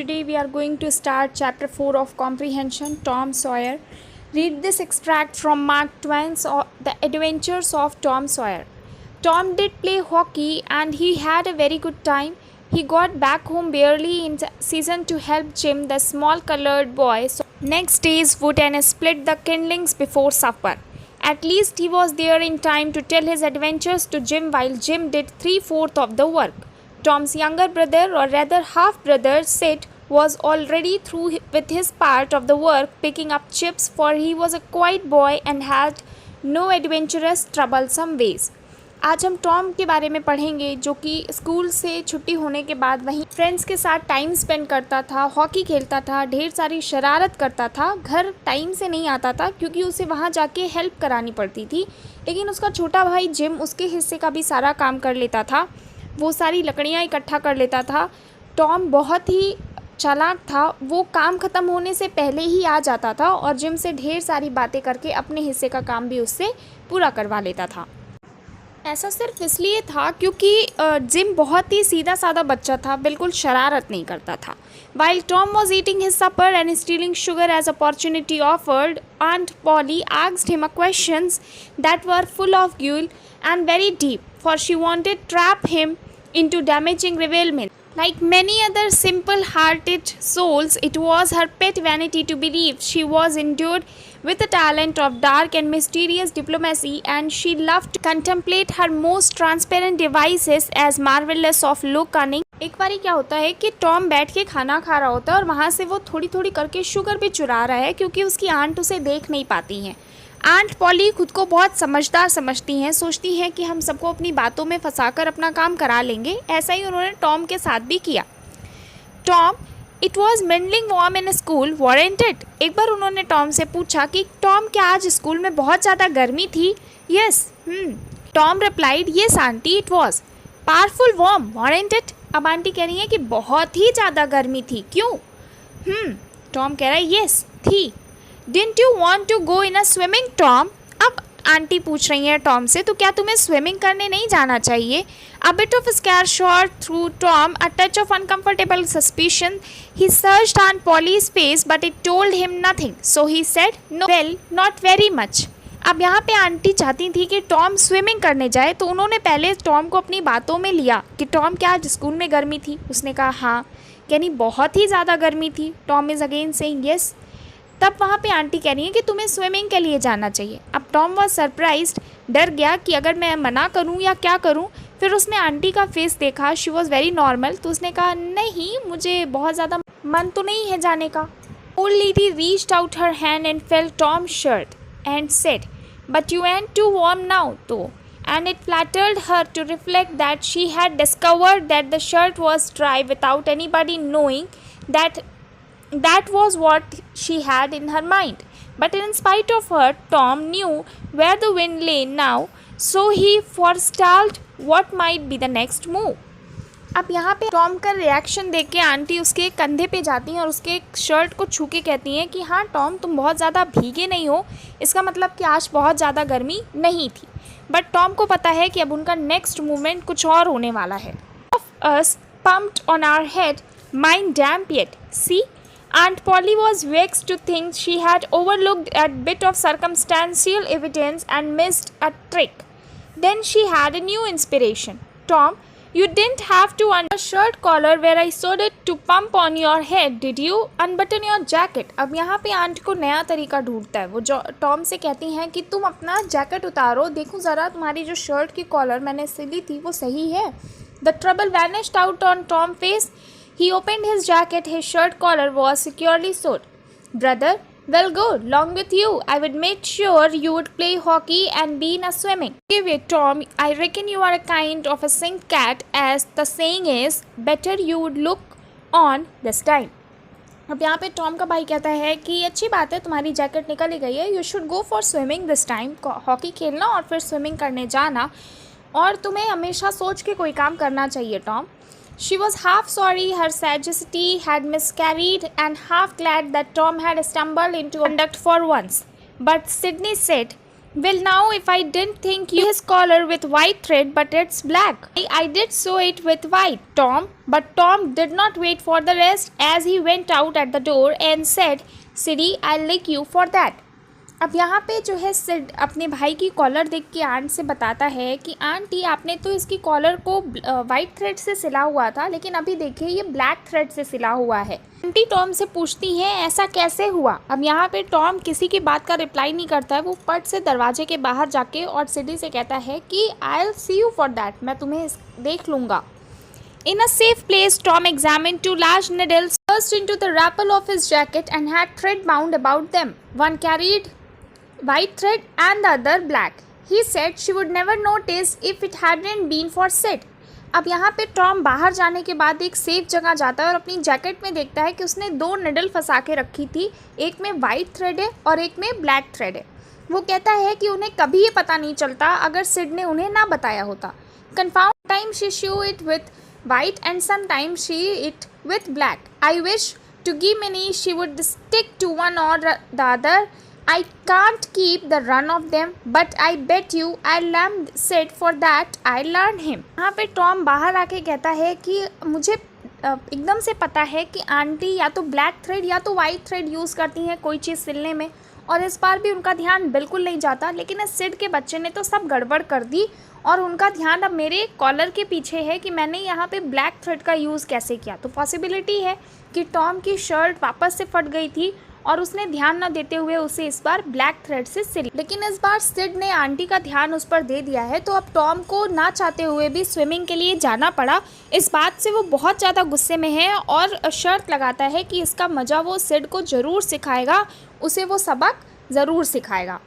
Today we are going to start chapter 4 of comprehension, Tom Sawyer. Read this extract from Mark Twain's The Adventures of Tom Sawyer. Tom did play hockey and he had a very good time. He got back home barely in season to help Jim, the small colored boy, so next day's wood and split the kindlings before supper. At least he was there in time to tell his adventures to Jim while Jim did 3/4 of the work. Tom's younger brother, or rather half-brother, Sid, was already through with his part of the work picking up chips, for he was a quiet boy and had no adventurous, troublesome ways. आज हम Tom के बारे में पढ़ेंगे जो कि school से छुट्टी होने के बाद वहीं फ्रेंड्स के साथ टाइम स्पेंड करता था, हॉकी खेलता था, ढेर सारी शरारत करता था, घर टाइम से नहीं आता था क्योंकि उसे वहाँ जाके हेल्प करानी पड़ती थी, लेकिन उसका छोटा भाई जिम उसके हिस्से का भी सारा काम कर लेता था, वो सारी लकड़ियाँ इकट्ठा कर लेता था। टॉम बहुत ही चालाक था, वो काम ख़त्म होने से पहले ही आ जाता था और जिम से ढेर सारी बातें करके अपने हिस्से का काम भी उससे पूरा करवा लेता था। ऐसा सिर्फ इसलिए था क्योंकि जिम बहुत ही सीधा साधा बच्चा था, बिल्कुल शरारत नहीं करता था। While Tom was eating his supper and stealing sugar as opportunity offered, Aunt Polly asked him questions that were full of guile and very deep, for she wanted to trap him into damaging revealment. Like many other simple-hearted souls, it was her pet vanity to believe she was endued with a talent of dark and mysterious diplomacy, and she loved to contemplate her most transparent devices as marvelous of low cunning. एक बारी क्या होता है कि Tom बैठ के खाना खा रहा होता है और वहाँ से वो थोड़ी थोड़ी करके शुगर भी चुरा रहा है क्योंकि उसकी आंट उसे देख नहीं पाती हैं। आंट पॉली खुद को बहुत समझदार समझती हैं, सोचती हैं कि हम सबको अपनी बातों में फंसाकर अपना काम करा लेंगे। ऐसा ही उन्होंने टॉम के साथ भी किया। Tom, it was middling warm in school, warrant it? एक बार उन्होंने टॉम से पूछा कि टॉम, क्या आज स्कूल में बहुत ज़्यादा गर्मी थी? Yes, Tom replied, yes aunty, it was powerful warm, warrant it? अब आंटी कह रही हैं कि बहुत ही ज़्यादा गर्मी थी, क्यों? टॉम कह रहा है, यस थी। Didn't you want to go in a swimming, Tom? अब आंटी पूछ रही हैं टॉम से, तो क्या तुम्हें स्विमिंग करने नहीं जाना चाहिए? A bit of a scare shot through Tom, a touch of uncomfortable suspicion. He searched Aunt Polly's face, but it told him nothing. So he said, "No, well, not very much." अब यहाँ पे aunty चाहती थी कि Tom swimming करने जाए, तो उन्होंने पहले टॉम को अपनी बातों में लिया कि टॉम, क्या आज स्कूल में गर्मी थी? उसने कहा हाँ। यानी बहुत ही ज़्यादा गर्मी थी। Tom is again saying yes. तब वहाँ पे आंटी कह रही है कि तुम्हें स्विमिंग के लिए जाना चाहिए। अब टॉम वॉज सरप्राइज्ड, डर गया कि अगर मैं मना करूँ या क्या करूँ। फिर उसने आंटी का फेस देखा, शी वॉज़ वेरी नॉर्मल, तो उसने कहा नहीं, मुझे बहुत ज़्यादा मन तो नहीं है जाने का। Old lady reached out her hand and felt Tom's shirt and said, but you ain't too warm now तो, and it flattered her to reflect that she had discovered that the shirt was dry without anybody knowing that was what she had in her mind. But in spite of her, Tom knew where the wind lay now, so he forestalled what might be the next move. अब यहाँ पे Tom का reaction देख के aunty उसके कंधे पे जाती हैं और उसके शर्ट को छू के कहती हैं कि हाँ टॉम, तुम बहुत ज़्यादा भीगे नहीं हो, इसका मतलब कि आज बहुत ज़्यादा गर्मी नहीं थी। बट टॉम को पता है कि अब उनका नेक्स्ट मूवमेंट कुछ और होने वाला है। Of us pumped on our head, mine damp yet. See? Aunt Polly was vexed to think she had overlooked a bit of circumstantial evidence and missed a trick. Then she had a new inspiration. Tom, you didn't have to undo a shirt collar where I sewed it to pump on your head, did you? Unbutton your jacket. अब यहाँ पे aunt को नया तरीका ढूंढता है। वो जो टॉम से कहती हैं कि तुम अपना जैकेट उतारो, देखो ज़रा तुम्हारी जो शर्ट की कॉलर मैंने सिली थी वो सही है। The trouble vanished out on Tom's face. He opened his jacket. His shirt collar was securely sewed. Brother, well, go along with you. I would make sure you would play hockey and be in a swimming. Give it, Tom. I reckon you are a kind of a sink cat, as the saying is. Better you would look on this time. अब यहाँ पे Tom का भाई कहता है कि अच्छी बात है, तुम्हारी जैकेट निकल ही गई है, you should go for swimming this time. Hockey खेलना और फिर स्विमिंग करने जाना, और तुम्हें हमेशा सोच के कोई काम करना चाहिए Tom. She was half sorry her sagacity had miscarried and half glad that Tom had stumbled into conduct for once. But Sydney said, Well, now if I didn't think you his collar with white thread, but it's black. I did sew it with white, Tom. But Tom did not wait for the rest as he went out at the door and said, Siddy, I'll lick you for that. अब यहाँ पे जो है सिड अपने भाई की collar देख के आंट से बताता है कि आंटी आपने तो इसकी कॉलर को वाइट थ्रेड से सिला हुआ था, लेकिन अभी देखिए ये ब्लैक थ्रेड से सिला हुआ है। आंटी टॉम से पूछती हैं ऐसा कैसे हुआ। अब यहाँ पे टॉम किसी की बात का रिप्लाई नहीं करता है, वो पट से दरवाजे के बाहर जाके और सिडी से कहता है कि I will see you for that, मैं तुम्हें देख लूँगा। In a safe place, Tom examined two large needles burst into the wrapper of his jacket and had thread bound about them. One carried white thread and the other black. He said she would never notice if it hadn't been for Sid. अब यहाँ पे Tom बाहर जाने के बाद एक safe जगह जाता है और अपनी जैकेट में देखता है कि उसने 2 निडल फंसा के रखी थी, एक में वाइट थ्रेड है और एक में ब्लैक थ्रेड है। वो कहता है कि उन्हें कभी ये पता नहीं चलता अगर सिड ने उन्हें ना बताया होता। Confound time she sew it with white and sometimes she it with black. I wish to give many she would stick to one or the other. I can't keep the run of them, but I bet you I'll learn Sid for that. I learned him. यहाँ पे Tom बाहर आके कहता है कि मुझे एकदम से पता है कि आंटी या तो ब्लैक थ्रेड या तो वाइट थ्रेड यूज़ करती हैं कोई चीज़ सिलने में, और इस बार भी उनका ध्यान बिल्कुल नहीं जाता। लेकिन इस सिड के बच्चे ने तो सब गड़बड़ कर दी और उनका ध्यान अब मेरे कॉलर के पीछे है कि मैंने यहाँ पे ब्लैक थ्रेड का यूज़ कैसे किया। तो पॉसिबिलिटी है कि टॉम की शर्ट वापस से फट गई थी और उसने ध्यान न देते हुए उसे इस बार ब्लैक थ्रेड से सिली। लेकिन इस बार सिड ने आंटी का ध्यान उस पर दे दिया है, तो अब टॉम को ना चाहते हुए भी स्विमिंग के लिए जाना पड़ा। इस बात से वो बहुत ज़्यादा गुस्से में है और शर्त लगाता है कि इसका मज़ा वो सिड को ज़रूर सिखाएगा, उसे वो सबक ज़रूर सिखाएगा।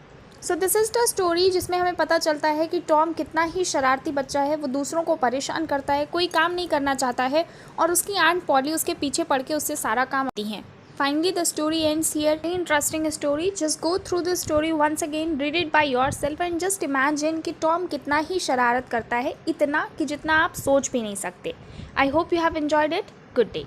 So this is the story जिसमें हमें पता चलता है कि टॉम कितना ही शरारती बच्चा है। वो दूसरों को परेशान करता है, कोई काम नहीं करना चाहता है और उसकी आंट पॉली उसके पीछे पड़ के उससे सारा काम आती हैं। Finally, the story ends here. Very interesting story. Just go through the story once again, read it by yourself and just imagine कि टॉम कितना ही शरारत करता है, इतना कि जितना आप सोच भी नहीं सकते। I hope you have enjoyed it. Good day.